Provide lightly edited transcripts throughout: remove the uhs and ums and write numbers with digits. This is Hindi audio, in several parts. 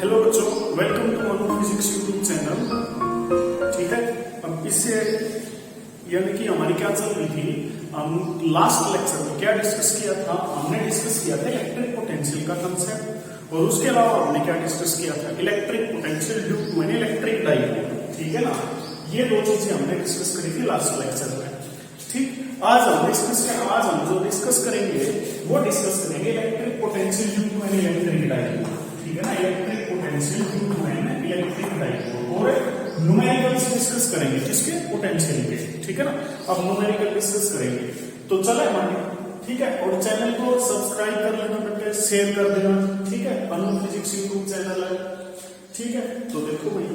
हेलो बच्चों, welcome to Manu physics YouTube channel. ठीक है, अब इससे यानी कि हमारी क्या चल रही थी, हम लास्ट लेक्चर में क्या डिस्कस किया था, हमने डिस्कस किया था इलेक्ट्रिक पोटेंशियल का कंसेप्ट, और उसके अलावा हमने क्या डिस्कस किया था, electric potential due to an electric dipole. ठीक है ना, ये दो चीजें हमने डिस्कस करी थी लास्ट लेक्चर में। ठीक, आज हम जो डिस्कस करेंगे वो डिस्कस करेंगे electric potential due to an electric dipole. ठीक है ना, electric potential due to an electric dipole, और न्यूमेरिकल्स डिस्कस करेंगे किसके, पोटेंशियल के। ठीक है ना, अब न्यूमेरिकल डिस्कस करेंगे तो चले हमारे। ठीक है, और चैनल को सब्सक्राइब कर लेना बेटे, शेयर कर देना। ठीक है, मनु फिजिक्स यूट्यूब चैनल है। ठीक है, तो देखो भाई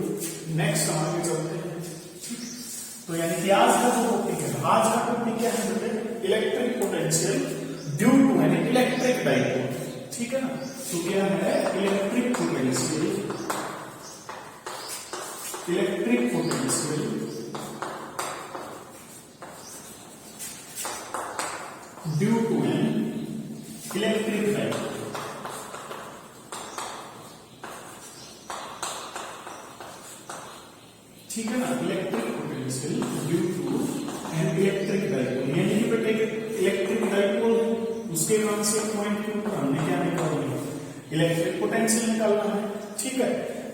नेक्स्ट हम आगे चलते हैं। तो यानी कि आज का जो टॉपिक है, आज का टॉपिक क्या है बेटे, electric potential due to an electric dipole. ठीक है ना, तो क्या है electric potential due to an electric dipole. ठीक है ना, electric potential due to an electric dipole, यानी कि बेटे इलेक्ट्रिक डाइपोल है, उसके नाम से पॉइंट के ऊपर हमने क्या निकालना है, इलेक्ट्रिक पोटेंशियल निकालना है। ठीक है,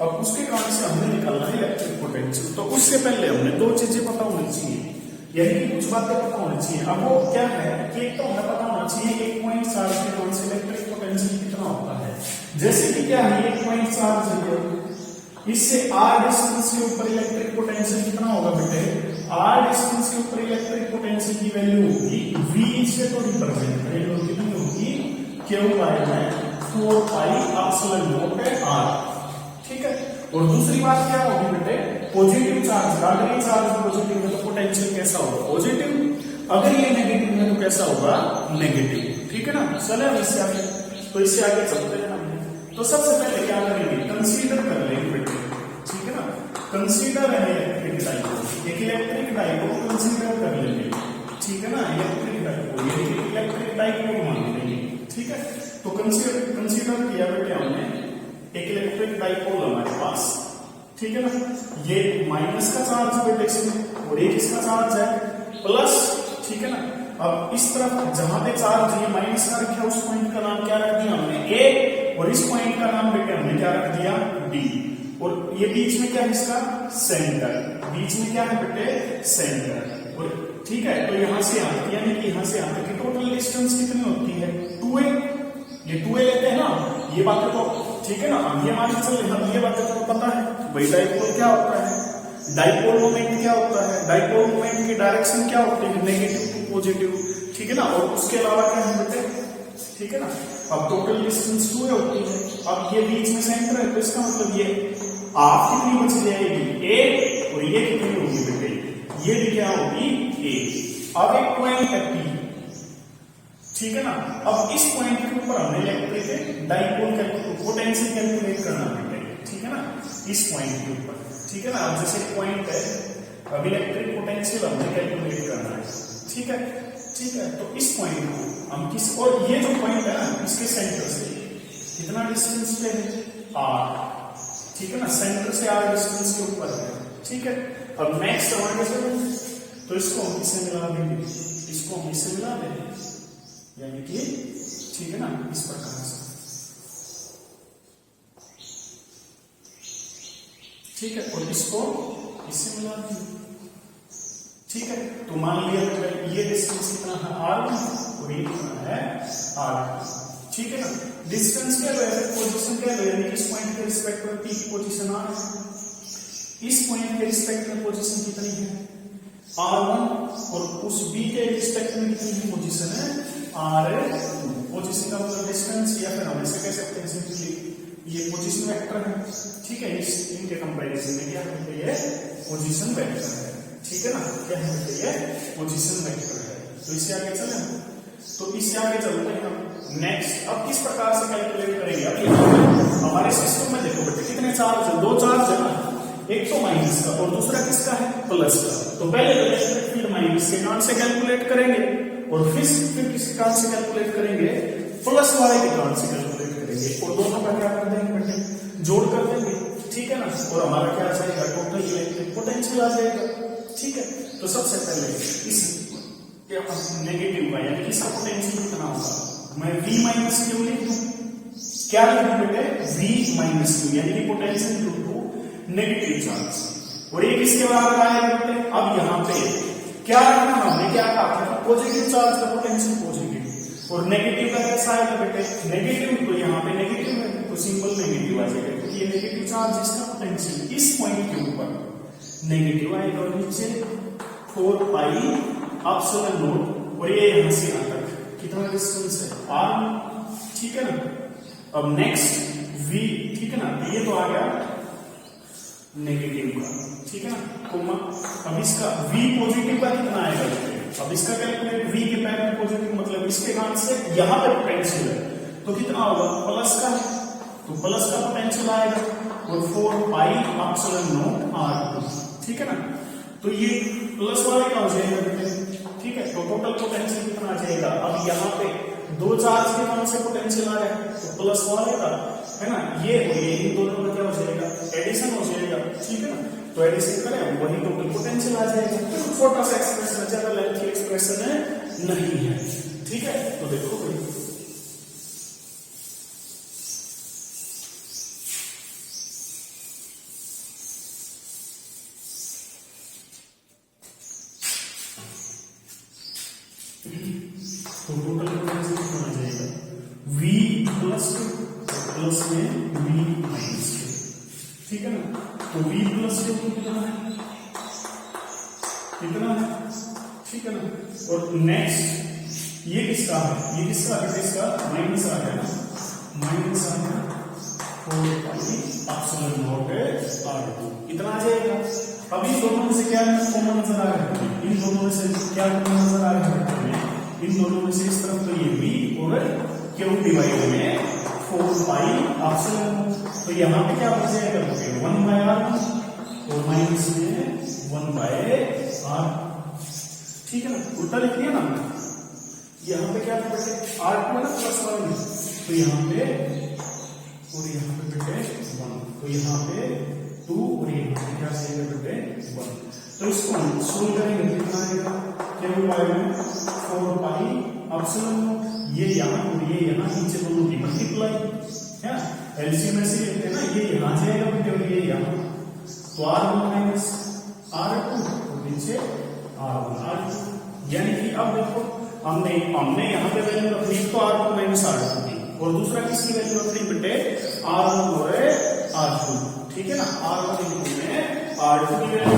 अब उसके कारण से हमने निकालना है इलेक्ट्रिक पोटेंशियल। तो उससे पहले हमने दो चीजें पता होनी चाहिए, यानी कि कुछ बातें पता होनी चाहिए। अब वो क्या है कि एक तो हमें पता होना चाहिए एक पॉइंट चार्ज के कारण से इलेक्ट्रिक पोटेंशियल कितना होता है। जैसे कि क्या है, एक पॉइंट चार्ज है, इससे r डिस्टेंस के ऊपर इलेक्ट्रिक पोटेंशियल कितना होगा बेटे, r डिस्टेंस के ऊपर इलेक्ट्रिक पोटेंशियल की वैल्यू होगी v से तो रिप्रेजेंट करेंगे, कितनी होगी, q by 4 pi epsilon naught r। ठीक है, और दूसरी बात क्या होगी बेटे, पॉजिटिव चार्ज, अगर ये चार्ज पॉजिटिव है तो पोटेंशियल कैसा होगा, पॉजिटिव, अगर ये नेगेटिव है तो कैसा होगा, नेगेटिव। ठीक है ना, चले हम इससे आगे, तो इससे आगे चलते हैं हम। तो सबसे पहले क्या करेंगे, कंसीडर कर लेंगे बेटे। ठीक है ना, कंसीडर है इलेक्ट्रिक डाइपोल, एक इलेक्ट्रिक डाइपोल कंसीडर कर लेंगे। ठीक है ना, इलेक्ट्रिक डाइपोल, ये इलेक्ट्रिक डाइपोल मान लेंगे। ठीक है, तो कंसीडर किया बेटे हमने एक इलेक्ट्रिक डाइपोल हमारे पास। ठीक है ना, ये माइनस का चार्ज बेटे इसमें, और एक इसका चार्ज है प्लस। ठीक है ना, अब इस तरफ जहां पे चार्ज ये माइनस का रखा, उस पॉइंट का नाम क्या रख दिया हमने, ए, और इस पॉइंट का नाम बेटे हमने क्या रख दिया, डी, और ये बीच में क्या है इसका, सेंटर, बीच में क्या है बेटे, सेंटर। और ठीक है, तो यहां से यहां, यानी कि यहां से यहां तक की टोटल डिस्टेंस कितनी होती है, 2a, ये 2a लेते हैं ना, ये बातें तो ठीक है ना, हम ये मान के चल रहे हैं, ये बातें तो पता है भाई। डाइपोल क्या होता है, डाइपोल मोमेंट क्या होता है, डाइपोल मोमेंट की डायरेक्शन क्या होती है, नेगेटिव टू पॉजिटिव। ठीक है ना, और उसके अलावा क्या है बेटे, ठीक है ना, अब टोटल डिस्टेंस 2 होती है। अब ये बीच में सेंटर है, तो इसका मतलब ये आप कितनी बच जाएगी, ए, और ये कितनी होगी बेटे, ये भी क्या होगी, ए। अब एक पॉइंट है पी। ठीक है ना, अब इस पॉइंट के ऊपर हमने इलेक्ट्रिक डाइपोल पोटेंशियल कैलकुलेट करना है। ठीक है ना, इस पॉइंट के ऊपर। ठीक है ना, अब जैसे पॉइंट है, अब इलेक्ट्रिक पोटेंशियल हमने कैलकुलेट करना है। ठीक है, ठीक है, तो इस पॉइंट को हम किस, और ये जो पॉइंट है ना, इसके सेंटर से कितना डिस्टेंस पे है, r। ठीक है ना, सेंटर से r डिस्टेंस के ऊपर है। ठीक है, अब नेक्स्ट हमारे कैसे, तो इसको हम किससे मिला देंगे, इसको हम इससे मिला देंगे, यानी कि ठीक है ना, इस प्रकार से। ठीक है, और इसको इससे मिला देंगे। ठीक है, तो मान लिया ये डिस्टेंस कितना है, r, और ये कितना है, r। ठीक है ना, डिस्टेंस क्या है, पोजीशन क्या है, यानी कि इस पॉइंट के रिस्पेक्ट में p की पोजीशन r है, इस पॉइंट के रिस्पेक्ट में पोजीशन कितनी है, r1, और उस b के रिस्पेक्ट में कितनी पोजीशन है, r2। पोजीशन का मतलब डिस्टेंस, या फिर हम इसे कह सकते हैं सिंपली ये पोजीशन वेक्टर है। ठीक है, इनके कंपैरिजन में क्या है, ये पोजीशन वेक्टर है। ठीक है ना, क्या है, ये पोजीशन वेक्टर है। तो इससे आगे चले, तो इससे आगे चलते हैं हम नेक्स्ट। अब किस प्रकार से कैलकुलेट करेंगे, अब हमारे सिस्टम में देखो बेटे कितने चार्ज है, 2 चार्ज है ना, एक तो माइनस का और दूसरा किसका है, प्लस का। तो पहले इलेक्ट्रिक फील्ड माइनस के कारण से कैलकुलेट करेंगे, और फिर किसके कारण से कैलकुलेट करेंगे, प्लस वाले के कारण से कैलकुलेट करेंगे, और दोनों का क्या कर देंगे बेटे, जोड़ कर ठीक है ना, और हमारा क्या आ जाएगा, टोटल इलेक्ट्रिक पोटेंशियल आ जाएगा। ठीक है, तो सबसे पहले इस नेगेटिव का यानी इसका पोटेंशियल कितना होगा, मैं V माइनस क्यू लिख दूं, क्या लिख दूं बेटे, V माइनस क्यू यानी कि potential due to negative charge, और ये किसके बराबर आएगा बेटे। अब यहाँ पे क्या रखना, हमने क्या कहा था कि पॉजिटिव चार्ज का पोटेंशियल पॉजिटिव और नेगेटिव का कैसा आएगा बेटे, नेगेटिव, तो यहाँ पे नेगेटिव है तो सिंबल नेगेटिव आ जाएगा, क्योंकि ये नेगेटिव चार्ज इसका पोटेंशियल इस पॉइंट के ऊपर नेगेटिव आएगा, और नीचे 4 पाई एप्सिलॉन नॉट, और ये यहां से यहां तक कितना डिस्टेंस है r, ठीक है ना। अब नेक्स्ट v, ठीक है ना, ये तो आ गया नेगेटिव का, ठीक है ना, कोमा। अब इसका v पॉजिटिव का कितना आएगा, अब इसका कैलकुलेट, v के पैर में पॉजिटिव मतलब इसके कारण से यहां पे पोटेंशियल है तो कितना होगा, प्लस का, तो प्लस का पोटेंशियल आएगा, और 4 पाई एप्सिलॉन नॉट r2, ठीक है ना। तो ये प्लस वाले का हो जाएगा बेटे, ठीक है, तो टोटल पोटेंशियल कितना आ जाएगा। अब यहाँ पे दो चार्ज के मान से पोटेंशियल आ रहा है तो प्लस वाले का है ना, ये और ये इन दोनों का क्या हो जाएगा, एडिशन हो जाएगा, ठीक है ना। तो एडिशन करें वही टोटल पोटेंशियल आ जाएगा। तो छोटा सा एक्सप्रेशन है, ज्यादा लेंथी एक्सप्रेशन है नहीं है, ठीक है। तो देखो भाई तो टोटल पोटेंशियल कितना आ जाएगा, V प्लस प्लस में V माइनस, ठीक है ना। तो V प्लस कितना है, कितना है, ठीक है ना। और नेक्स्ट ये किसका है, ये किसका है, इसका माइनस आ गया ना, माइनस आ गया 4 पाई एप्सिलॉन नॉट r2, इतना आ जाएगा। अब इन दोनों में से क्या कॉमन नजर आ रहा है, इन दोनों में से क्या कॉमन नजर आ रहा है, इन दोनों में से इस तरफ तो ये v और q डिवाइड में 4 पाई एप्सिलॉन, तो यहाँ पे क्या बच जाएगा, 1 बाय r और माइनस में 1 बाय r, ठीक है ना। उल्टा लिख दिया ना, यहाँ पे क्या बचे r2 है ना प्लस 1 में, तो यहाँ पे और यहाँ पे बेटे 1, तो यहाँ पे 2 और यहाँ पे क्या जाएगा बेटे 1। तो इसको सोल्व करेंगे कितना आएगा, q बाय में 4 पाई एप्सिलॉन नॉट, ये यहाँ और ये यहाँ, नीचे दोनों की मल्टीप्लाई है, एलसीएम में से लेते हैं ना, ये यहाँ जाएगा बेटे और ये यहाँ, तो r1 माइनस r2 और नीचे r1 r2, यानी कि अब देखो हमने यहाँ पे वैल्यू रख ली तो r1 माइनस r2 थी, और दूसरा किसकी वैल्यू रख ली बेटे, r1 और r2, ठीक है ना। r1 में r2 की वैल्यू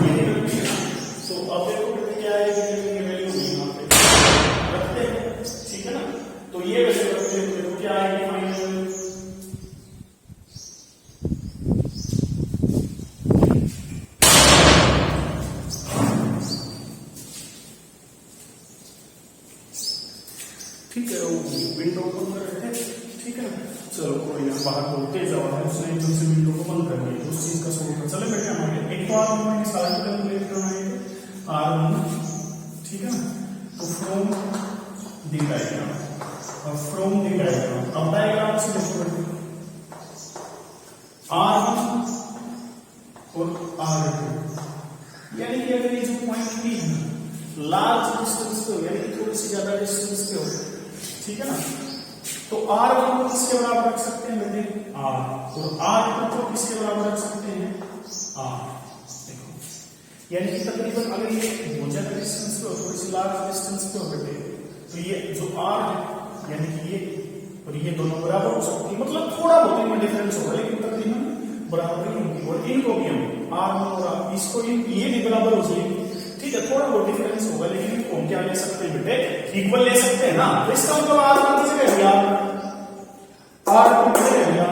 ये रख दी, तो अब देखो बेटे क्या आएगी, ये वैल्यू यहाँ पे रखते हैं, ठीक है ना। तो ये वैल्यू रखते हैं तो देखो क्या आएगी फाइनल, ठीक है। विंडो को बंद करते हैं, ठीक है ना। चलो कोई ना, बाहर बहुत तेज आवाज है, उसने एकदम से विंडो को बंद कर दिया, उस चीज का सोल्व कर। चले बेटे हमारे एक तो r1 माइनस r2 कैलकुलेट करना है, r1, ठीक है ना। तो फ्रॉम द डायग्राम, अब फ्रॉम द डायग्राम, अब डायग्राम से देखो r1 और r2, यानी कि अगर ये जो पॉइंट भी है लार्ज डिस्टेंस पे हो, यानी कि थोड़ी सी ज्यादा डिस्टेंस पे हो, ठीक है ना, तो r1 को किसके बराबर रख सकते हैं बेटे, r, और r2 को किसके बराबर रख सकते हैं, r। देखो यानी कि तकरीबन अगर ये बहुत ज्यादा डिस्टेंस पे हो, थोड़ी सी लार्ज डिस्टेंस पे हो बेटे, तो ये जो r है यानी कि ये और ये दोनों बराबर हो सकती है, मतलब थोड़ा बहुत इनमें डिफरेंस होगा लेकिन तकरीबन बराबर ही होगी। और इनको भी हम r1 और इसको ये भी बराबर हो जाएगी, ठीक है, थोड़ा बहुत डिफरेंस होगा लेकिन इनको हम क्या ले सकते हैं बेटे, इक्वल ले सकते हैं ना। तो इसका मतलब r1 की जगह r2 की जगह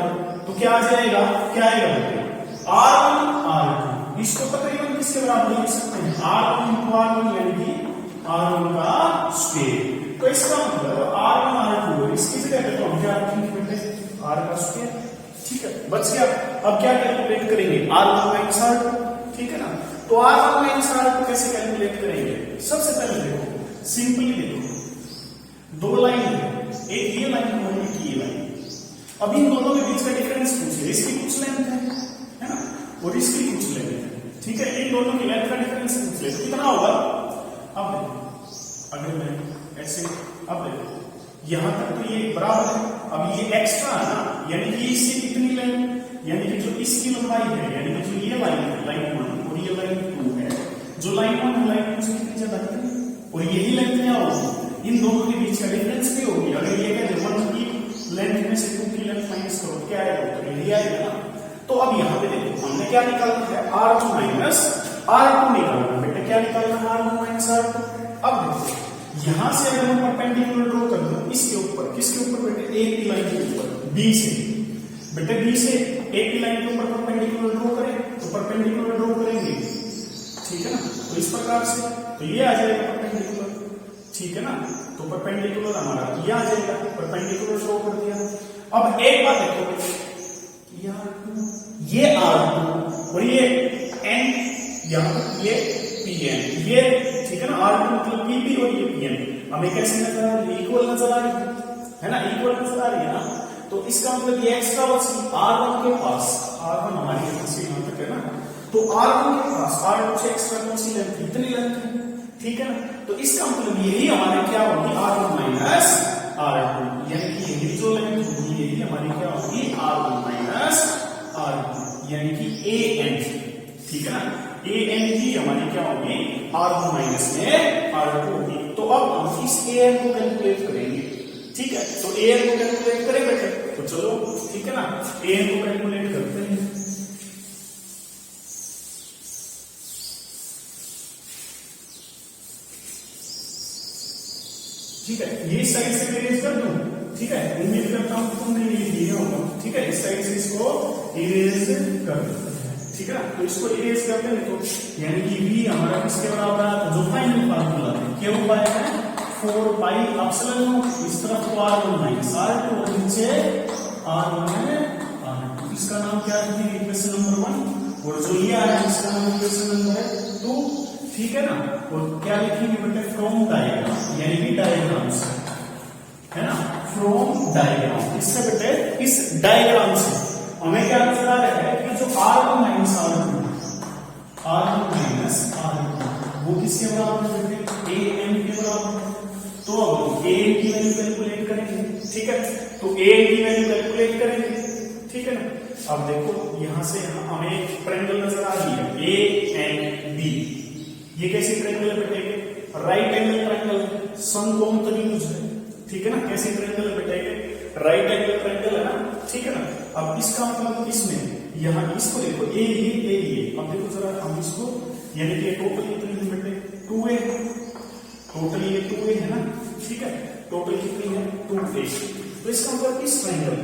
तो क्या आ जाएगा, क्या आएगा बेटे, r1 r2, इसको तकरीबन किसके बराबर लिख सकते हैं, r1 into r1 यानी कि r1 का स्क्वायर। तो इसका मतलब r1 r2 इसकी जगह पे तो हम क्या रखेंगे बेटे, r का स्क्वायर, ठीक है, बच गया। अब क्या कैलकुलेट करेंगे, r1 माइनस r2, ठीक है ना। तो r1 माइनस r2 कैसे कैलकुलेट करेंगे, सबसे पहले देखो सिंपली देखो, दो लाइन है, एक ये लाइन और एक ये लाइन, अब इन दोनों के बीच का डिफरेंस पूछ ले, इसकी कुछ लेंथ है ना, और इसकी कुछ लेंथ है, ठीक है, इन दोनों की लेंथ का डिफरेंस पूछ ले तो कितना होगा। अब देखो अगर मैं ऐसे, अब देखो यहां तक तो ये बराबर है, अब ये एक्स्ट्रा है ना, यानी कि इससे कितनी लेंथ, यानी कि जो इसकी लंबाई है, यानी कि जो ये लाइन है, लाइन 1 और ये लाइन 2 है, जो लाइन 1 है लाइन 2 से कितनी ज्यादा है, और यही लेंथ क्या होगी, इन दोनों के बीच का डिफरेंस भी होगी। अगर ये कहते 1 की लेंथ में से 2 की लेंथ माइनस करो क्या आएगा, तो यही आएगा ना। तो अब यहाँ पे देखो हमने क्या निकालना है, R1 माइनस R2 निकालना है बेटा, क्या निकालना है, R1 माइनस R2। अब देखो यहां से अगर हम परपेंडिकुलर ड्रॉ कर दो इसके ऊपर, किसके ऊपर बेटे, ए की लाइन के ऊपर, बी से, बेटे बी से ए की लाइन के ऊपर परपेंडिकुलर ड्रॉ करें तो परपेंडिकुलर ड्रॉ करेंगे, ठीक है ना, तो इस प्रकार से तो ये आ जाएगा परपेंडिकुलर, ठीक है ना, तो परपेंडिकुलर हमारा ये आ जाएगा, परपेंडिकुलर ड्रॉ कर दिया। अब एक बात देखो, ये R2 और ये N, यहाँ ये PN, ये ठीक है ना, R2 मतलब PP और ये PN, हमें कैसे नजर आ रही है, इक्वल नजर आ रही है ना, इक्वल नजर आ रही है ना, तो इसका मतलब ये एक्स्ट्रा बची R1 के पास, R1 हमारी यहाँ से यहाँ तक है ना, तो R1 के पास R2 से एक्स्ट्रा कौन सी लेंथ, इतनी लेंथ है, ठीक है ना, तो इसका मतलब यही हमारे क्या होगी, R1 माइनस R2, यानी कि यही जो लेंथ होगी यही हमारी क्या होगी, R1 माइनस R2, यानी कि AN, ठीक है ना, AN की हमारी क्या होगी, R1 माइनस में R2 होगी। तो अब हम इस AN को कैलकुलेट करेंगे, ठीक है, तो AN को कैलकुलेट करें बेटे, तो चलो ठीक है ना, AN को कैलकुलेट करते हैं। ठीक है, ये साइड से इरेज कर दूं, ठीक है, उम्मीद करता हूं तुमने ये लिया होगा, ठीक है, इस साइड से इसको इरेज कर दो, ठीक है ना, तो इसको इरेज कर दें तो यानी कि v हमारा किसके बराबर है, जो फाइनल फार्मूला है क्या हो पाएगा, 4 पाई एप्सिलॉन नॉट, इस तरफ तो R1 माइनस R2 और नीचे R1 है R2, इसका नाम क्या है, इक्वेशन नंबर 1, और जो ये आया इसका नाम इक्वेशन नंबर 2, ठीक है ना, और क्या लिखेंगे बेटे, फ्रॉम डायग्राम, यानी कि डायग्राम से, है ना, फ्रॉम डायग्राम, इससे बेटे इस डायग्राम से हमें क्या नजर आ रहा है कि जो R1 minus R2, R1 minus R2 वो किसके बराबर है बेटे, AN के बराबर है। तो अब AN की वैल्यू कैलकुलेट करेंगे, ठीक है, तो AN की वैल्यू कैलकुलेट करेंगे, ठीक है ना। अब देखो यहां से हमें एक ट्रायंगल नजर आ रही है ANB, ये कैसी ट्रायंगल है बेटे, राइट एंगल ट्रायंगल है, समकोण त्रिभुज है, ठीक है ना, कैसी ट्रायंगल है बेटे, राइट एंगल ट्रायंगल है ना, ठीक है ना। अब इसका मतलब इसमें यहाँ इसको देखो ए ये, अब देखो जरा हम इसको, यानी कि टोटल कितनी है बेटे, 2a, टोटल ये 2a है ना, ठीक है, टोटल कितनी है 2a, तो इसका मतलब इस ट्रायंगल,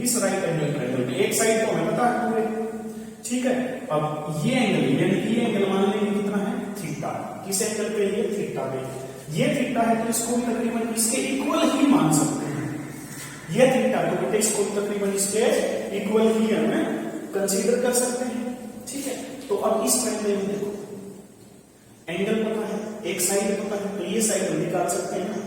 इस राइट एंगल ट्रायंगल में एक साइड तो हमें पता है 2a, ठीक है। अब ये एंगल, यानी कि ये एंगल मान लेंगे कितना है, थीटा, किस एंगल पे, ये थीटा पे, ये थीटा है तो इसको भी तकरीबन इसके इक्वल ही मान सकते हैं, ये थीटा तो बेटे इसको तकरीबन इसके इक्वल ही हमें कंसीडर कर सकते हैं, ठीक है। तो अब इस ट्रायंगल में देखो एंगल पता है, एक साइड पता है, तो ये साइड हम निकाल सकते हैं,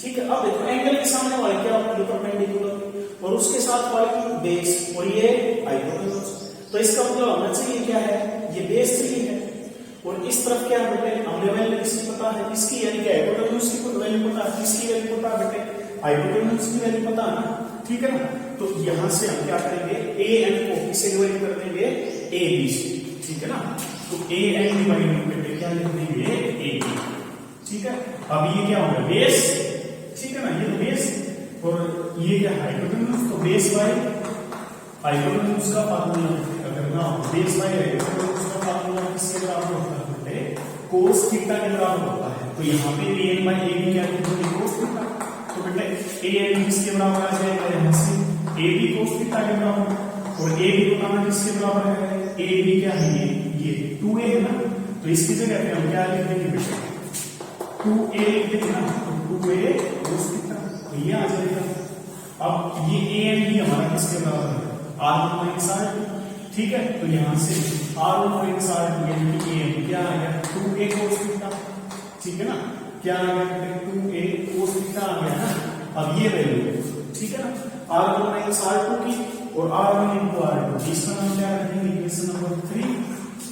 ठीक है। अब देखो एंगल के सामने वाले क्या होगा, ये परपेंडिकुलर, और उसके साथ वाले बेस, और ये हाइपोटेन्यूज, तो इसका मतलब होना चाहिए क्या है, ये बेस चाहिए है, और इस तरफ क्या है बेटे, हमने वैल्यू किसकी पता है, इसकी, यानी कि हाइपोटेन्यूज की वैल्यू पता है, किसकी वैल्यू पता है बेटे, हाइपोटेन्यूज की वैल्यू पता है ना, ठीक है ना। तो यहां से हम क्या करेंगे, AN को किसे डिवाइड कर देंगे, AB से, ठीक है ना, तो AN डिवाइड बेटे क्या लिख देंगे, AB, ठीक है। अब ये क्या होगा, बेस, ठीक है ना, ये बेस, और ये क्या हाइपोटेन्यूज, तो बेस बाय हाइपोटेन्यूज का फार्मूला अगर ना बेस बाय हाइपोटेन्यूज का फार्मूला किसके बराबर होता है बेटे, cos थीटा के बराबर होता है, तो यहाँ पे AN बाय AB क्या लिखोगे, cos थीटा, तो बेटे AN किसके बराबर आ जाएगा, यहाँ से AB cos थीटा के बराबर, और AB को नाम किसके बराबर है, AB क्या है, ये 2a है ना, तो इसकी जगह पे हम क्या लिख देंगे बेटे, 2a लिख देंगे ना, तो 2a cos थीटा, तो ये आ जाएगा। अब ये AN भी हमारा किसके बराबर है, R1 माइनस R2, ठीक है, तो यहां से R1 माइनस R2 यानी कि AN क्या आ गया, 2a cos थीटा, ठीक है ना, क्या आ गया 2a cos थीटा आ गया ना। अब ये वैल्यू, ठीक है ना, R1 माइनस R2 की और R1 इंटू R2, इसका नाम क्या रखेंगे, इक्वेशन नंबर 3,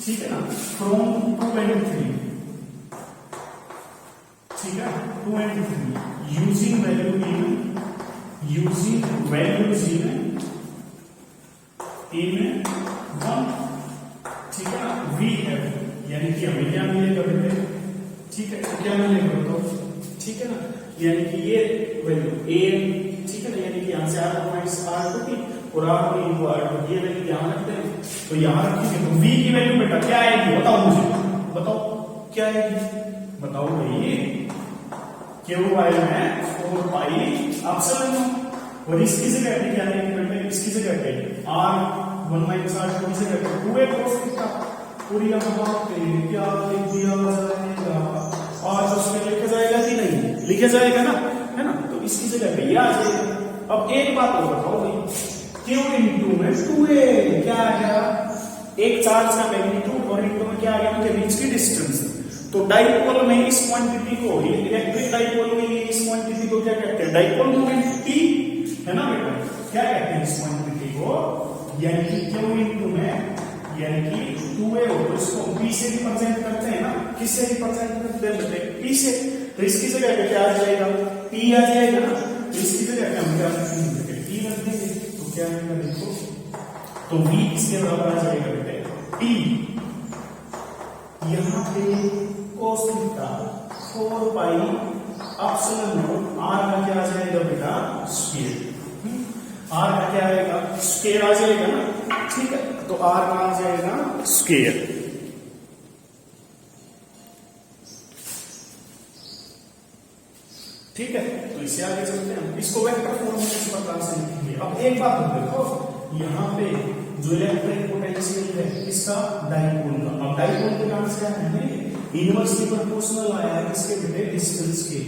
ठीक है ना, फ्रॉम 2 and 3, ठीक है, 2 and 3 यूजिंग वैल्यूज इन 1, ठीक है ना, वी है, यानी कि हमें क्या मिलेगा बेटे, ठीक है, क्या मिलेगा तो, ठीक है ना, यानी कि ये वैल्यू a, ठीक है ना, यानी कि यहाँ से R1 माइनस R2 की और R1 इंटू R2 ये वैल्यू यहाँ रखते हैं, तो यहाँ रखेंगे तो v की वैल्यू बेटा क्या आएगी, बताओ मुझे, बताओ क्या आएगी, बताओ भाई, क्यों आया है 4 पाई एप्सिलॉन, और इसकी जगह पे क्या आएगी बेटा, इसकी जगह पे R1 माइनस R2 की जगह पे 2a cos थीटा, और यहाँ पे क्या लिख दिया जाएगा, और उसमें लिखा जाएगा कि नहीं, लिखा जाएगा ना, है ना, तो इसकी जगह पे ये आ जाएगा। अब एक बात और बताओ भाई, क्यू इंटू में 2a क्या आ गया, एक चार्ज का मैग्नीट्यूड और इंटू में क्या आ गया, उनके बीच की डिस्टेंस, तो डाइपोल में इस क्वांटिटी को, इलेक्ट्रिक डाइपोल में इस क्वांटिटी को क्या कहते हैं, डाइपोल मोमेंट P, है ना बेटा, क्या कहते हैं इस क्वांटिटी को, यानी कि क्यू इंटू में, यानी कि 2a हो तो इसको P से रिप्रेजेंट करते हैं ना, किससे रिप्रेजेंट करते हैं बेटे, P से, तो इसकी जगह पे क्या आ जाएगा, P आ जाएगा ना, तो इसकी जगह पे हम क्या रखेंगे, P रख देंगे, तो क्या आएगा देखो, तो V इसके बराबर आ जाएगा बेटे P, यहाँ पे cos theta 4 pi epsilon naught, R का क्या आ जाएगा बेटा, स्क्वायर, R का क्या आएगा, स्क्वायर आ जाएगा ना, ठीक है, तो R का आ जाएगा स्क्वायर, ठीक है, तो इससे आगे चलते हैं, इसको वेक्टर फॉर्म में इस प्रकार से लिखेंगे। अब एक बात देखो, यहाँ पे जो इलेक्ट्रिक पोटेंशियल है इसका डाइपोल का, अब डाइपोल के नाम से क्या है, इनवर्सली प्रोपोर्शनल आया है किसके बेटे, डिस्टेंस के,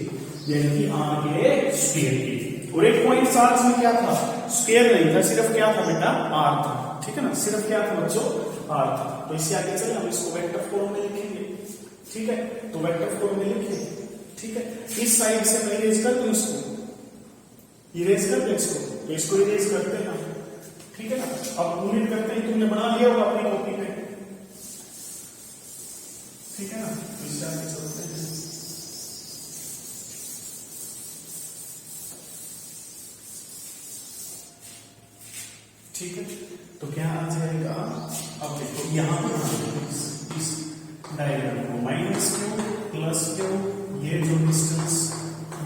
यानी कि R के स्क्वायर के, और एक पॉइंट चार्ज में क्या था, स्क्वायर नहीं था, सिर्फ क्या था बेटा, R था, ठीक है ना, सिर्फ क्या था बच्चों, R था, तो इससे आगे चले हम इसको वेक्टर फॉर्म में लिखेंगे, ठीक है, तो वेक्टर फॉर्म में लिखिए, ठीक है, इस साइड से मैं इरेज कर दूं इसको, इरेज कर दो इसको, तो इसको इरेज करते हैं, ठीक है ना, अब उम्मीद करते हैं तुमने बना लिया होगा अपनी कॉपी पे, ठीक है ना, तो इससे आगे चलते हैं, ठीक है, तो क्या आ जाएगा, अब देखो यहाँ पे इस डायग्राम को माइनस क्यू प्लस क्यू, ये जो डिस्टेंस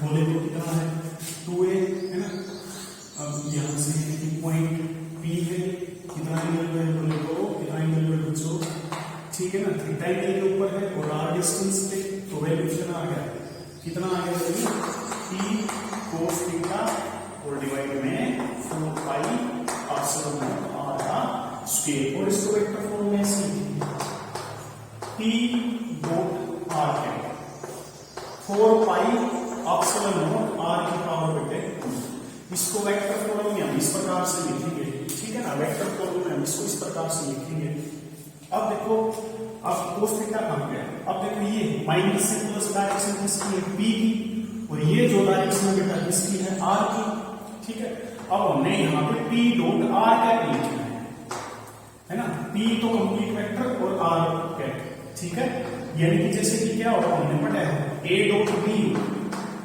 बोले तो कितना है 2a, है ना, अब यहाँ से पॉइंट P है, कितना एंगल है बोले तो, कितना एंगल है बच्चों, ठीक है ना, थीटा एंगल के ऊपर है और R डिस्टेंस पे, तो वैल्यू कितना आ गया, कितना आ गया वैल्यू, P cos थीटा और डिवाइड में 4 पाई एप्सिलॉन नॉट R का स्क्वायर, और इसको वेक्टर फॉर्म में ऐसे लिखेंगे, P डॉट R है 4 पाई एप्सिलॉन नॉट R की पावर बेटे, इसको वेक्टर फॉर्म में हम इस प्रकार से लिखेंगे, ठीक है ना, वेक्टर फॉर्म में हम इसको इस प्रकार से लिखेंगे। अब देखो, अब cos थीटा कहाँ गया, अब देखो ये माइनस से प्लस डायरेक्शन किसकी है, P की, और ये जो डायरेक्शन बेटा किसकी है, R की, ठीक है, अब हमने यहाँ पे P डॉट R कैप लिखा है ना, P तो कंप्लीट वेक्टर और R कैप, ठीक है, यानी कि जैसे कि क्या होगा, हमने पढ़ा है A डॉट B,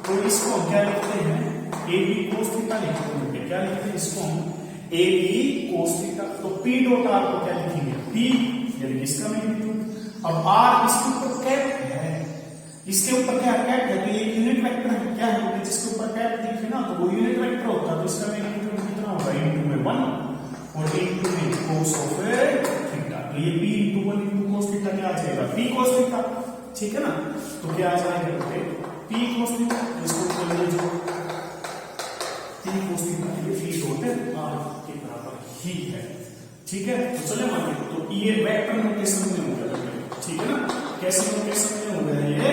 तो इसको हम क्या लिखते हैं, AB cos थीटा लिखते हैं, क्या लिखते हैं इसको हम, AB cos थीटा, तो P डॉट R को क्या लिखेंगे, P यानी कि इसका मैग्नीट्यूड, अब R इसके ऊपर कैप है, इसके ऊपर क्या कैप है, तो ये यूनिट वेक्टर है, क्या है, जिसके ऊपर कैप दिखे ना, तो वो यूनिट वेक्टर होता है, तो इसका मैग्नीट्यूड कितना होगा, इनटू में 1 और इनटू में cos ऑफ थीटा, तो ये P into 1 into cos theta क्या आ जाएगा, P cos थीटा, ठीक है ना, तो क्या आ जाएगा P cos थीटा, इसको बोल लीजिए P cos थीटा, ये P डॉट R के बराबर ही है, ठीक है, तो चले मानिए, तो ये वेक्टर नोटेशन में हो गया, ठीक है ना, कैसे नोटेशन में हो गया, ये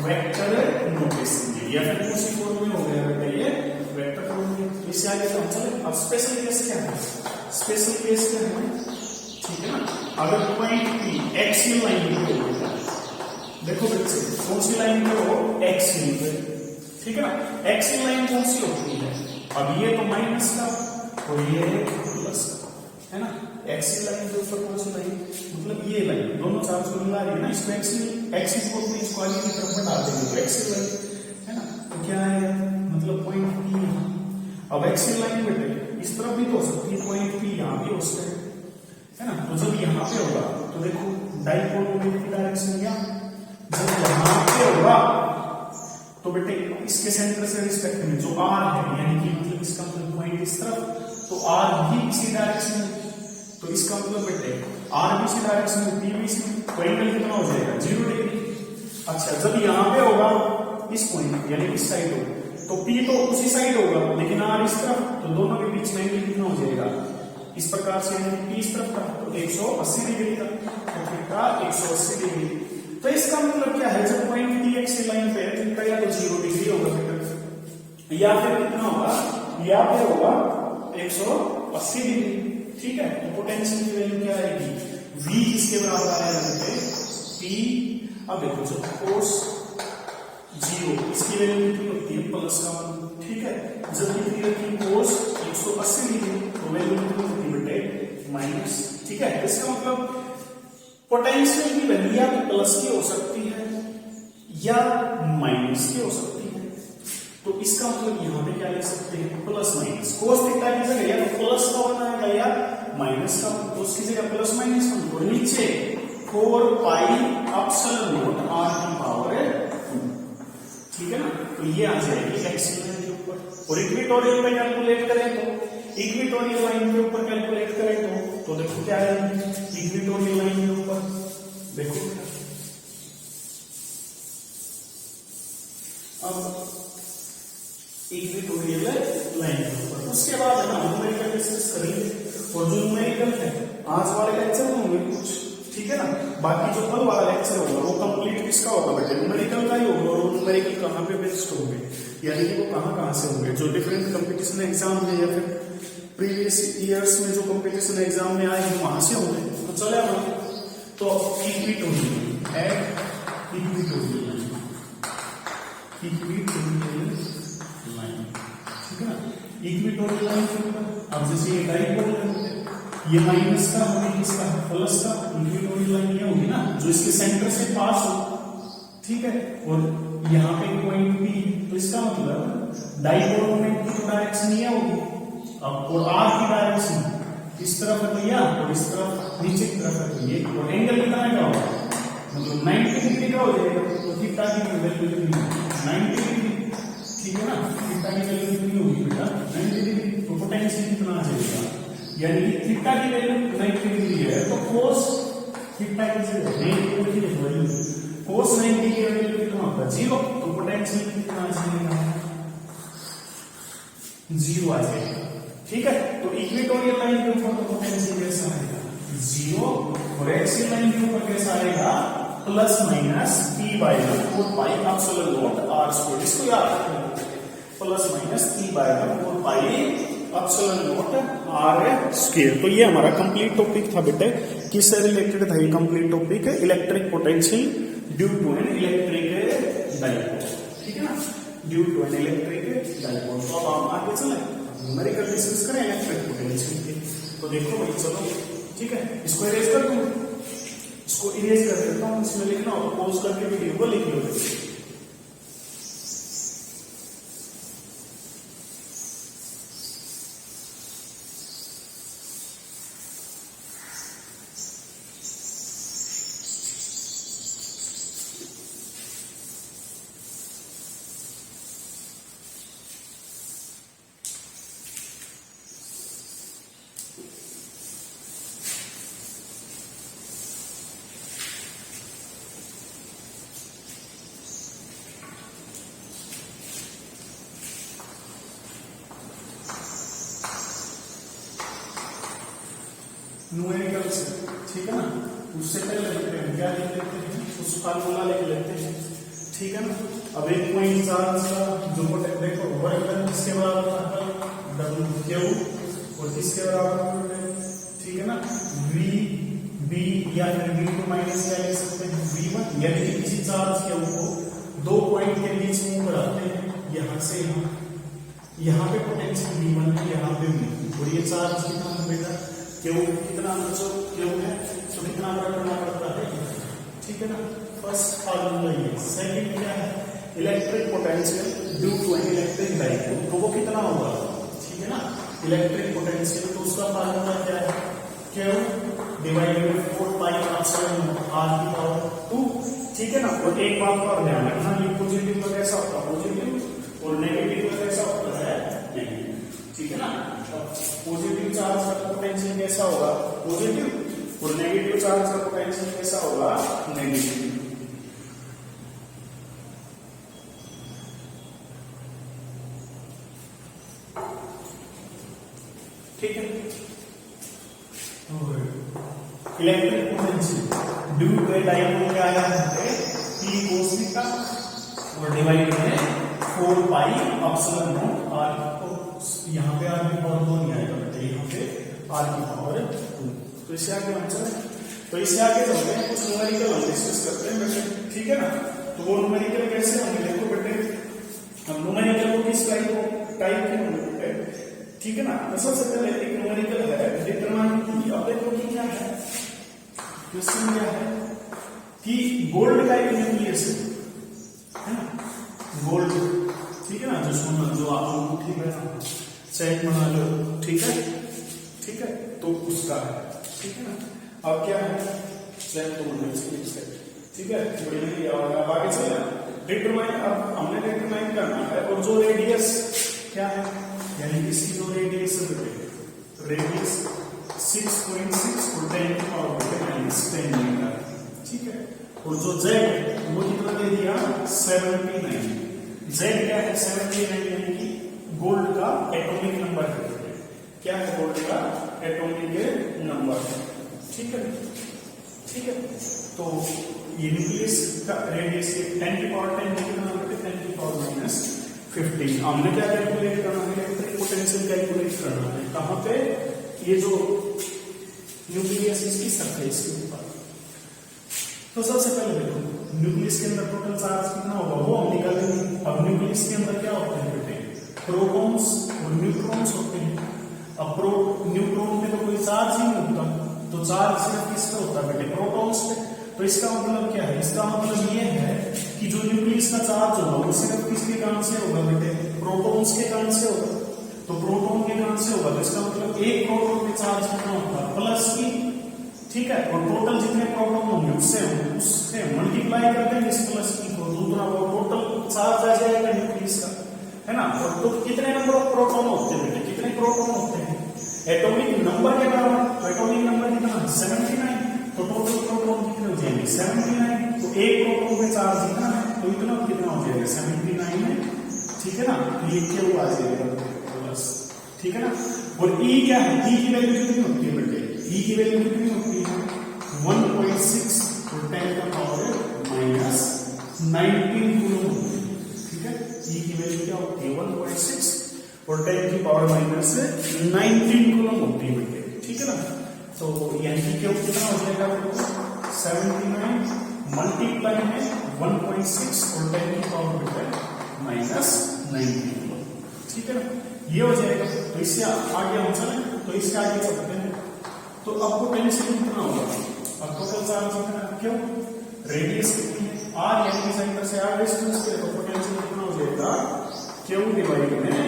वेक्टर नोटेशन में, या फिर उसी फॉर्म में हो गया बेटा, ये वेक्टर फॉर्म में, इससे आगे तो हम चले, अब स्पेशल केस क्या है, स्पेशल केस क्या है, ठीक है ना, अगर पॉइंट P एक्सियल लाइन पे हो, देखो बच्चे कौन सी लाइन पे हो, एक्सियल पे, ठीक है ना, एक्सियल लाइन कौन सी होती है, अब ये तो माइनस का और ये प्लस है ना। एक्सिस लाइन के ऊपर कौन सी लाइन, मतलब ये लाइन दोनों चार्ज को मिला रही है ना, इसको एक्सिस को अपनी स्क्वायर की तरफ बढ़ा देंगे तो एक्सिस लाइन है ना। तो क्या आएगा, मतलब पॉइंट पी यहाँ। अब एक्सिस लाइन बेटे इस तरफ भी तो हो सकती है, पॉइंट पी यहाँ भी हो सकता है ना। तो जब यहाँ पे होगा तो देखो डाइपोल मोमेंट की डायरेक्शन क्या, जब यहाँ पे होगा तो बेटे इसके सेंटर से रिस्पेक्ट में जो आर है, यानी कि मतलब इसका मतलब पॉइंट इस तरफ, तो आर भी इसी डायरेक्शन में, तो इसका मतलब बेटे आर भी इसी डायरेक्शन में, पी भी इसी, तो एंगल कितना हो जाएगा 0 डिग्री। अच्छा जब यहाँ पे होगा इस पॉइंट यानी इस साइड हो तो पी तो उसी साइड होगा, लेकिन आर इस तरफ, तो दोनों के बीच में एंगल कितना हो जाएगा इस प्रकार से, यानी पी इस तरफ का तो 180 डिग्री का, तो थीटा 180 डिग्री। तो इसका मतलब क्या है, जब पॉइंट पी एक्स लाइन पे है थीटा या तो 0 डिग्री होगा बेटा, या फिर कितना होगा, या फिर होगा 180 डिग्री। ठीक है, तो पोटेंशियल की वैल्यू क्या आएगी, v किसके बराबर आएगा बेटे, p। अब देखो जब कोस 0 इसकी वैल्यू कितनी होती है प्लस का 1, ठीक है। जब कितनी होती है कोस 180 डिग्री तो वैल्यू कितनी होती है बेटे माइनस, ठीक है। इसका मतलब पोटेंशियल की वैल्यू या तो प्लस की हो सकती है या माइनस की हो सकती है, तो इसका मतलब यहाँ पे क्या लिख सकते हैं प्लस माइनस, कोस थीटा की जगह या तो प्लस का 1 आएगा या माइनस का, तो उसकी जगह प्लस माइनस का, और नीचे 4 पाई एप्सिलॉन नॉट r की पावर 2, ठीक है ना। तो ये आ जाएगी एक्सिस लाइन के ऊपर, और इक्वेटोरियल पे कैलकुलेट करें तो इक्वेटोरियल लाइन के ऊपर कैलकुलेट करें तो देखो क्या है, इक्वेटोरियल लाइन के ऊपर देखो, अब इक्वेटोरियल लाइन के ऊपर उसके बाद है ना न्यूमेरिकल डिस्कस करेंगे, और जो न्यूमेरिकल है आज वाले लेक्चर में होंगे कुछ, ठीक है ना। बाकी जो कल वाला लेक्चर होगा वो कंप्लीट किसका होगा बेटे, न्यूमेरिकल का ही होगा, और न्यूमेरिकल कहाँ पे बेस्ड होंगे, यानी कि वो कहाँ से होंगे, जो डिफरेंट कंपटीशन एग्जाम में या फिर प्रीवियस ईयर्स में जो कंपटीशन एग्जाम में आए हैं वहां से होंगे। तो चले हम तो इक्वेटोरियल है, इक्वेटोरियल लाइन, ठीक है ना। इक्वेटोरियल लाइन के ऊपर अब जैसे ये डाइपोल है, ये माइनस का होगी, इसका प्लस का, इक्वेटोरियल लाइन ये होगी ना जो इसके सेंटर से पास हो, ठीक है। और यहाँ पे पॉइंट पी, तो इसका मतलब डाइपोल मोमेंट की डायरेक्शन ये होगी, अब और आर की डायरेक्शन इस तरफ है तो यह, और इस तरफ नीचे की तरफ है तो ये, और एंगल कितना का होगा मतलब 90 डिग्री का हो जाएगा, तो थीटा की वैल्यू कितनी 90 डिग्री, ठीक है ना। थीटा की वैल्यू कितनी होगी बेटा 90 डिग्री, तो पोटेंशियल कितना आ जाएगा, यानी कि थीटा की वैल्यू 90 डिग्री है तो कोस थीटा की वैल्यू कोस 90 की वैल्यू कितना होगा 0, तो पोटेंशियल कितना आ जाएगा 0 आ जाएगा, ठीक है। तो इक्वेटोरियल लाइन के ऊपर तो पोटेंशियल कैसा आएगा 0, और एक्सियल लाइन के ऊपर कैसा आएगा plus minus p by 4 pi epsilon naught r square, इसको याद रखना, plus minus p by 4 pi epsilon naught r square. तो ये हमारा कंप्लीट टॉपिक था बेटे, किससे रिलेटेड था ये complete topic, electric potential due to an electric dipole, ठीक है ना, due to an electric dipole. तो अब हम आगे चलें, न्यूमेरिकल डिस्कस करें इलेक्ट्रिक पोटेंशियल के। तो देखो भाई चलो, ठीक है, इसको इरेज कर दूं, इसको इरेज कर देता हूं, इसमें लिखना हो तो पॉज करके वीडियो को लिख लो। न्यूमेरिकल से, ठीक है ना, उससे पहले लिखते हैं क्या लिख लेते हैं, उस फार्मूला लिख लेते हैं, ठीक है ना। अब एक पॉइंट चार्ज का जो देखो वर्क डन किसके बराबर था W और किसके बराबर है, ठीक है ना, V B या फिर V2 माइनस क्या लिख सकते हैं V1, यानी कि किसी चार्ज के को दो पॉइंट के बीच में बढ़ाते हैं यहाँ से यहाँ, यहाँ पे पोटेंशियल V1 है, यहाँ पे V2 और ये चार्ज कितना है बेटा, क्यू कितना जो क्यू है तो कितना करना पड़ता है, ठीक है ना। फर्स्ट फार्मूला ये। सेकंड क्या है, electric potential due to an electric dipole, तो वो कितना होगा, ठीक है ना। इलेक्ट्रिक पोटेंशियल तो उसका फार्मूला क्या है, Q divided by 4 pi epsilon r की पावर 2, ठीक है ना। और एक बात का और ध्यान रखना, ये पॉजिटिव का कैसा होता है पॉजिटिव और नेगेटिव का कैसा होता है नेगेटिव, ठीक है ना। पॉजिटिव चार्ज का पोटेंशियल कैसा होगा पॉजिटिव और नेगेटिव चार्ज का पोटेंशियल कैसा होगा नेगेटिव। ठीक है। Electric potential due to a dipole क्या है P cos थीटा और डिवाइड में 4 पाई एप्सिलॉन नॉट r, तो यहाँ पे r की पावर 2 नहीं आएगा बेटा, यहाँ पे r की पावर 2। तो इससे आगे हम चले, तो इससे आगे चलते हैं, कुछ न्यूमेरिकल हम डिस्कस करते हैं बेटे, ठीक है ना। तो वो न्यूमेरिकल कैसे होंगे देखो बेटे, हम न्यूमेरिकल को किस टाइप के होंगे बेटे, ठीक है ना। तो सबसे पहले एक न्यूमेरिकल है डिटरमाइन की। अब देखो कि क्या है क्वेश्चन, क्या है कि गोल्ड का एक न्यूक्लियस है ना, गोल्ड, ठीक है ना, जो सोना जो आप अंगूठी में चेक बना लो, ठीक है, ठीक है, तो उसका है, ठीक है ना। अब क्या है चेक तो ठीक है, बड़ी अब आगे चले डिटरमाइन, अब हमने डिटरमाइन करना है, और जो रेडियस क्या है, यानी इसकी जो रेडियस है रेडियस 6.6 और 10 की पावर -10 मीटर, ठीक है। और जो z वो कितना दे दिया 79, z क्या है 79, यानी कि गोल्ड का एटॉमिक नंबर है, क्या है गोल्ड का एटॉमिक नंबर है, ठीक है, ठीक है। तो ये न्यूक्लियस का रेडियस 10 की पावर 10 कितना होता है 10 की पावर -15। हमने क्या कैलकुलेट करना है, इलेक्ट्रिक पोटेंशियल कैलकुलेट करना है, कहां पे, ये जो न्यूक्लियस इसकी सरफेस के ऊपर। तो सबसे पहले देखो न्यूक्लियस के अंदर टोटल चार्ज कितना होगा वो हम निकालेंगे। अब न्यूक्लियस के अंदर क्या होते हैं बेटे, प्रोटॉन्स और न्यूट्रॉन्स होते हैं। अब न्यूट्रॉन में तो कोई चार्ज ही नहीं होता, तो चार्ज सिर्फ किस पे होता है बेटे, प्रोटॉन्स पे। तो इसका मतलब क्या है, इसका मतलब ये है कि जो न्यूक्लियस का चार्ज होगा वो सिर्फ किसके कारण से होगा बेटे, प्रोटॉन्स के कारण से होगा। तो प्रोटॉन के कारण से होगा, तो इसका मतलब एक प्रोटॉन में चार्ज कितना होगा प्लस की, ठीक है। और टोटल जितने प्रोटॉन होंगे उससे मल्टीप्लाई कर देंगे इस प्लस की, तो दूसरा वो टोटल चार्ज आ जाएगा न्यूक्लियस का, है ना। और तो कितने नंबर ऑफ प्रोटॉन होते हैं बेटे, कितने प्रोटॉन होते हैं एटॉमिक नंबर के बराबर, तो एटॉमिक नंबर कितना 79, तो टोटल प्रोटॉन कितने हो जाएंगे 79। तो एक प्रोटॉन पे चार्ज कितना है, तो इतना कितना हो जाएगा 79 है, ठीक है ना। तो ये क्यों आ जाएगा प्लस, ठीक है ना। और E क्या है, E की वैल्यू कितनी होती है बेटे, E की वैल्यू कितनी होती है 1.6 और 10 का पावर -19 कूलम, ठीक है। E की वैल्यू क्या होती है 1.6 और 10 की पावर -19 कूलम होती है बेटे, ठीक है ना। तो यानी कि कितना हो जाएगा 79 मल्टीप्लाई में 1.6 और 10 की पावर -19 कूलम, ठीक है ना, ये हो जाएगा। तो इससे आगे हम चलें, तो इससे आगे चलते हैं। तो अब पोटेंशियल कितना होगा, अब टोटल चार्ज कितना, क्यों रेडियस कितनी है r, यानी सेंटर से r डिस्टेंस पे, तो पोटेंशियल कितना हो जाएगा q डिवाइड में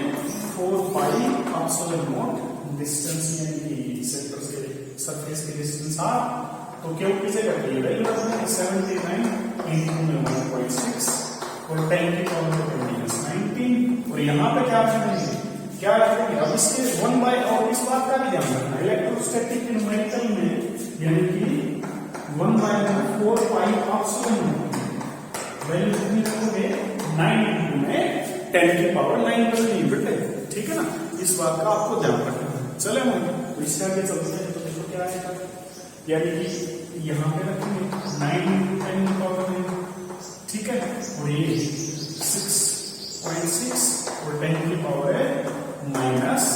4 पाई एप्सिलॉन नॉट डिस्टेंस, यानी कि सेंटर से सरफेस की डिस्टेंस r। तो q किसे करते हैं वैल्यू रखते हैं 79 into 1.6 और 10 की पावर -19, और यहाँ पे क्या रखेंगे, क्या रखेंगे, अब इसके 1 बाय, और इस बात का भी ध्यान रखना इलेक्ट्रोस्टैटिक न्यूमेरिकल में, यानी कि 1 बाय 4 पाई एप्सिलॉन वैल्यू कितनी रखोगे 9 into में 10 की पावर 9 रखनी बेटे, ठीक है ना। इस बात का आपको ध्यान रखना है। चले हम तो इससे आगे चलते हैं, तो देखो क्या आएगा, यानी कि यहाँ पे रखेंगे 9 into 10 की पावर 9, ठीक है। और ये 6.6 और 10 की पावर है -15,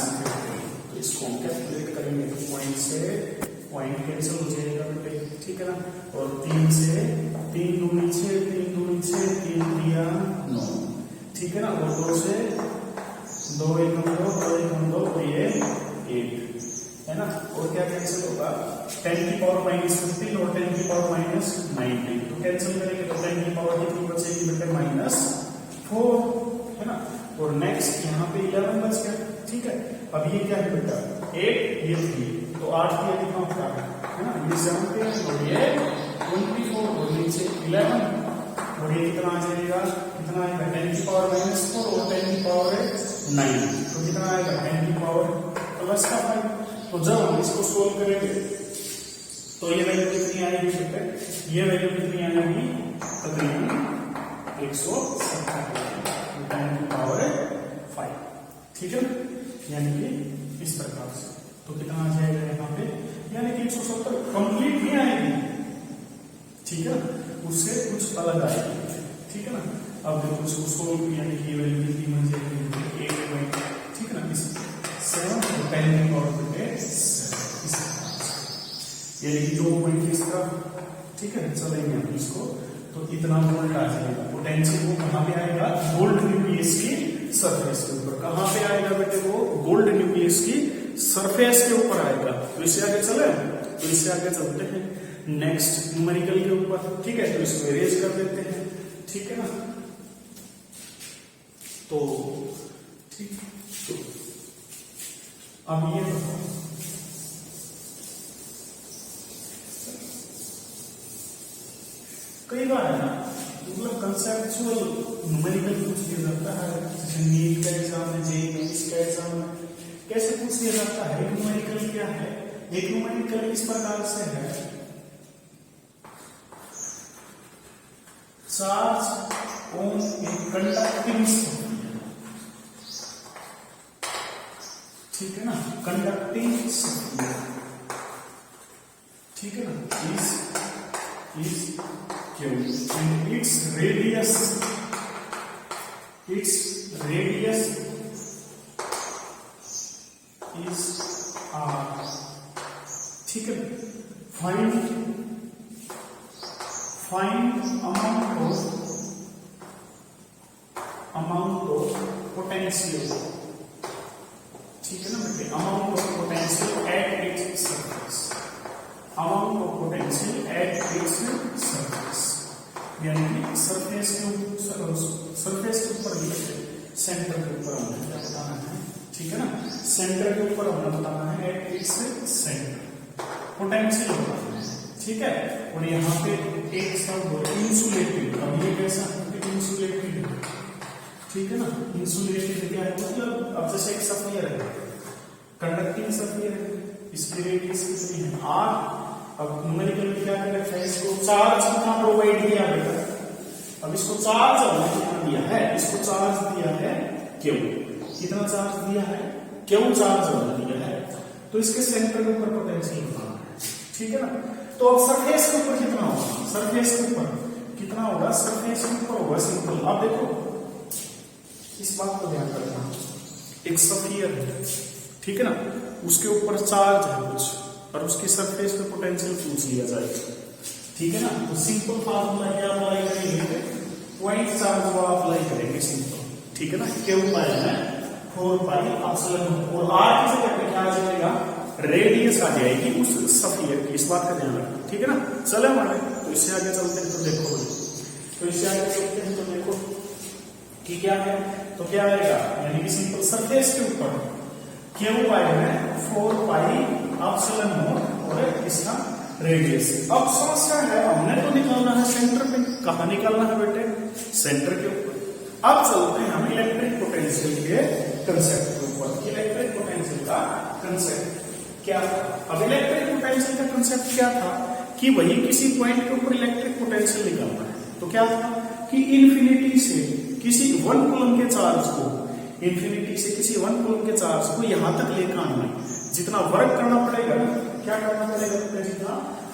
तो इसको हम कैलकुलेट करेंगे, पॉइंट से पॉइंट कैंसिल हो जाएगा बेटे, ठीक है ना। और 3 से 3 दूनी 6, 3 दूनी 6, 3 3 9, ठीक है ना। और 2 से 2 एकम 2, 2 एकम 2 और ये 8 है ना। और क्या कैंसिल होगा, 10 की पावर माइनस 15 और 10 की पावर माइनस 19, तो कैंसिल करेंगे तो 10 की पावर कितनी बचेगी बेटे माइनस 4 है ना। और नेक्स्ट यहाँ पे 11 बच गया, ठीक है। अब ये क्या है बेटा 8 ये 3, तो 8 की कितना होता है ना, ये 17 और ये 24 और नीचे 11 और ये कितना आ जाएगा, कितना आएगा 10 की पावर माइनस 4 और 10 की पावर 9, तो कितना आएगा 10 की पावर प्लस का 5। तो जब हम इसको सोल्व करेंगे तो ये वैल्यू कितनी आएगी बेटे, ये वैल्यू कितनी आएगी तकरीबन 170 10 की पावर 5, ठीक है। यानी कि इस प्रकार से तो कितना आ जाएगा यहाँ पे, यानी कि 170 कंप्लीट नहीं आएगी, ठीक है, उससे कुछ अलग आएगी, ठीक है ना। अब देखो उसको सोल्व यानी कि वैल्यू कितनी बन जाएगी 8, ठीक है ना, इस 7 और 10 की पावर पे यानी कि 2 पॉइंट इसका, ठीक है। चलेंगे हम इसको तो इतना वोल्ट आ जाएगा, पोटेंशियल वो कहाँ पे आएगा, गोल्ड न्यूक्लियस की सरफेस के ऊपर। कहाँ पे आएगा बेटे, वो गोल्ड न्यूक्लियस की सरफेस के ऊपर आएगा। तो इससे आगे चले, तो इससे आगे चलते हैं नेक्स्ट न्यूमेरिकल के ऊपर, ठीक है। तो इसको इरेज कर देते हैं, ठीक है ना। तो ठीक, तो अब ये बताओ कई बार है ना, मतलब कंसेप्चुअल न्यूमेरिकल पूछ लिया जाता है, जैसे नीट का एग्जाम है, जेईई का एग्जाम है, कैसे पूछ लिया जाता है। न्यूमेरिकल क्या है, एक न्यूमेरिकल इस प्रकार से है, charge on a conducting substance, ठीक है ना, कंडक्टिंग सब्सटेंस, ठीक है ना, is Q and its radius is R, ठीक है। find amount of potential, ठीक है ना बेटे, amount of potential at its surface, amount of potential at its surface, यानी कि सरफेस के ऊपर भी सेंटर के ऊपर हमें क्या बताना है, ठीक है ना, सेंटर के ऊपर हमें बताना है एट इट्स सेंटर पोटेंशियल बताना है, ठीक है। और यहाँ पे एक शब्द इंसुलेटेड, अब ये कैसा इंसुलेटेड, ठीक है ना। इंसुलेटेड क्या है, मतलब अब जैसे एक सफियर है, कंडक्टिंग सफियर है, इसकी रेडियस कितनी है R। अब न्यूमेरिकल में क्या कर रखा है, इसको चार्ज कितना प्रोवाइड किया बेटा, अब इसको चार्ज कितना दिया है, इसको चार्ज दिया है Q, कितना चार्ज दिया है Q चार्ज दिया है, तो इसके सेंटर के ऊपर पोटेंशियल बताना है, ठीक है ना। तो अब सरफेस के ऊपर कितना होगा, सरफेस के ऊपर कितना होगा, सरफेस के ऊपर होगा सिंपल। अब देखो इस बात को ध्यान रखना, एक सफियर है, ठीक है ना, उसके ऊपर चार्ज है कुछ और उसकी सरफेस पे पोटेंशियल पूछ लिया जाएगा, ठीक है ना। तो सिंपल फार्मूला क्या अप्लाई करेंगे, पॉइंट चार्ज वो अप्लाई करेंगे सिंपल, ठीक है ना। Q पाई है 4 पाई एप्सिलॉन, और R की जगह पे क्या आ जाएगा, रेडियस आ जाएगी उस सफियर की, इस बात का ध्यान रखना, ठीक है ना। चले हमारे, तो इससे आगे चलते हैं, तो देखो तो इससे आगे चलते हैं, तो देखो कि क्या है, तो क्या आएगा, यानी कि सिंपल सरफेस के ऊपर Q पाई है 4 पाई एप्सिलॉन नॉट और इसका रेडियस। अब समस्या है, हमने तो निकालना है सेंटर पे, कहाँ निकालना है बेटे, सेंटर के ऊपर। अब चलते हैं हम इलेक्ट्रिक पोटेंशियल के कंसेप्ट के ऊपर। इलेक्ट्रिक पोटेंशियल का कंसेप्ट क्या था, अब इलेक्ट्रिक पोटेंशियल का कंसेप्ट क्या था कि वही किसी पॉइंट के ऊपर इलेक्ट्रिक पोटेंशियल निकालना है। तो क्या था कि इन्फिनिटी से किसी 1 कूलम के चार्ज को, इन्फिनिटी से किसी 1 कूलम के चार्ज को यहां तक लेकर आना है, जितना वर्क करना पड़ेगा, क्या करना पड़ेगा, जितना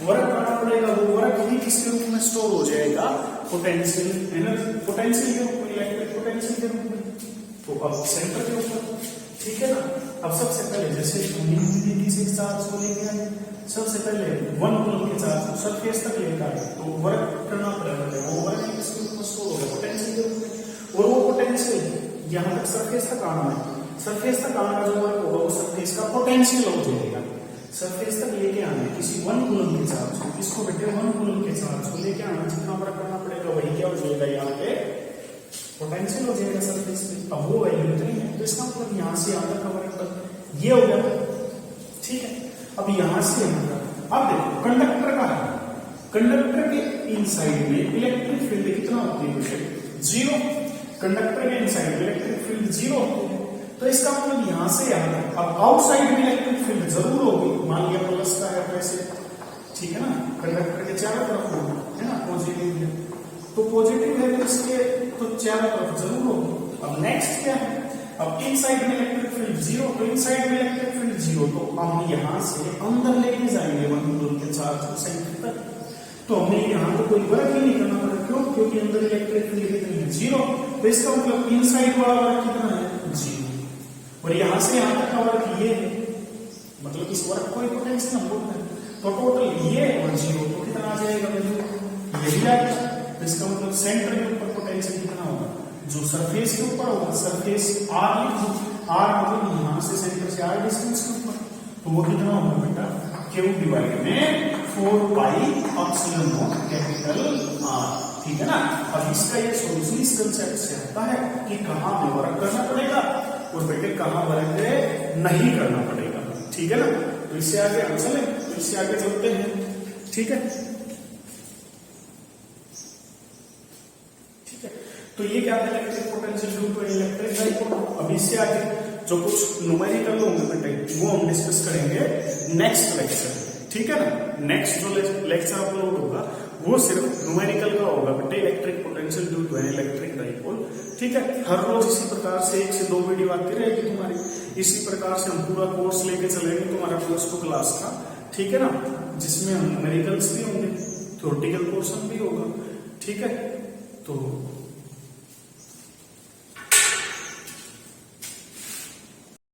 वर्क करना पड़ेगा वो वर्क ही किसके रूप में स्टोर हो जाएगा, पोटेंशियल एनर्जी, पोटेंशियल के रूप में, इलेक्ट्रिक पोटेंशियल के रूप में। तो अब सेंटर के ऊपर, ठीक है ना। अब सबसे पहले जैसे इन्फिनिटी से चार्ज को लेके आए, सबसे पहले 1 कूलम के चार्ज को सरफेस तक लेकर आए, तो वर्क करना पड़ेगा, वो वर्क ही किसके रूप में स्टोर होगा, पोटेंशियल के रूप में। और वो पोटेंशियल यहां तक सरफेस तक आना है, सरफेस तक आने का जो वर्क होगा वो सरफेस का पोटेंशियल हो जाएगा। सरफेस तक लेके आना है किसी 1 कूलम के चार्ज को, इसको बेटे 1 कूलम के चार्ज को लेके आना, जितना वर्क करना पड़ेगा वही क्या हो जाएगा, यहाँ पे पोटेंशियल हो जाएगा सरफेस पे। अब वो वैल्यू नहीं है तो इसका मतलब यहाँ से यहाँ तक का वर्क ये हो गया, ठीक है। अब यहाँ से यहाँ तक अब देखो कंडक्टर का है, कंडक्टर के इनसाइड में इलेक्ट्रिक फील्ड कितना होती है, 0। कंडक्टर के इनसाइड इलेक्ट्रिक फील्ड 0 होती है, तो इसका मतलब यहां से यहां तक। अब आउटसाइड में इलेक्ट्रिक फील्ड जरूर होगी, मान लिया प्लस का है वैसे, ठीक है ना, कंडक्टर के चारों तरफ होगी, है ना, पॉजिटिव है तो पॉजिटिव है तो इसके तो चारों तरफ जरूर होगी। अब नेक्स्ट क्या है, अब इनसाइड में इलेक्ट्रिक फील्ड 0, तो इनसाइड में इलेक्ट्रिक फील्ड 0, तो हम यहां से अंदर लेके जाएंगे 1 कूलम के चार्ज को सेंटर तक, तो हमें यहाँ तो कोई वर्क ही नहीं करना पड़ेगा। क्यों? क्योंकि अंदर इलेक्ट्रिक फील्ड कितनी है, 0। तो इसका मतलब इनसाइड वाला वर्क कितना है, 0। और यहां से यहां तक का वर्क ये है, मतलब इस वर्क को पोटेंशियल हम बोलते हैं। तो टोटल ये और 0 तो कितना आ जाएगा वैल्यू, ये भी आएगा। तो इसका मतलब सेंटर के ऊपर पोटेंशियल कितना होगा, जो सरफेस के ऊपर होगा, सरफेस R लिखो, R मतलब यहां से सेंटर से R डिस्टेंस के ऊपर, तो वो कितना होगा बेटा, Q डिवाइड में 4 pi epsilon not capital R, ठीक है ना। अब इसका ये सॉल्यूशन इस कंसेप्ट से आता है कि कहां पे वर्क करना पड़ेगा और बेटे कहां वर्क नहीं करना पड़ेगा, ठीक है ना। तो इससे आगे हम चले, तो इससे आगे चलते हैं, ठीक है। ठीक है, तो ये क्या है, electric potential due to electric dipole. अब इससे आगे जो कुछ न्यूमेरिकल होंगे बेटे वो हम डिस्कस करेंगे नेक्स्ट लेक्चर, ठीक है ना। नेक्स्ट जो लेक्चर अपलोड होगा वो सिर्फ न्यूमेरिकल का होगा बेटे, electric potential due to electric dipole, ठीक है। हर रोज इसी प्रकार से 1 से 2 वीडियो आती रहेगी तुम्हारी, इसी प्रकार से हम पूरा कोर्स लेके चलेंगे तुम्हारा +2 क्लास का, ठीक है ना, जिसमें हम न्यूमेरिकल्स भी होंगे, थ्योरेटिकल पोर्शन भी होगा, ठीक है। तो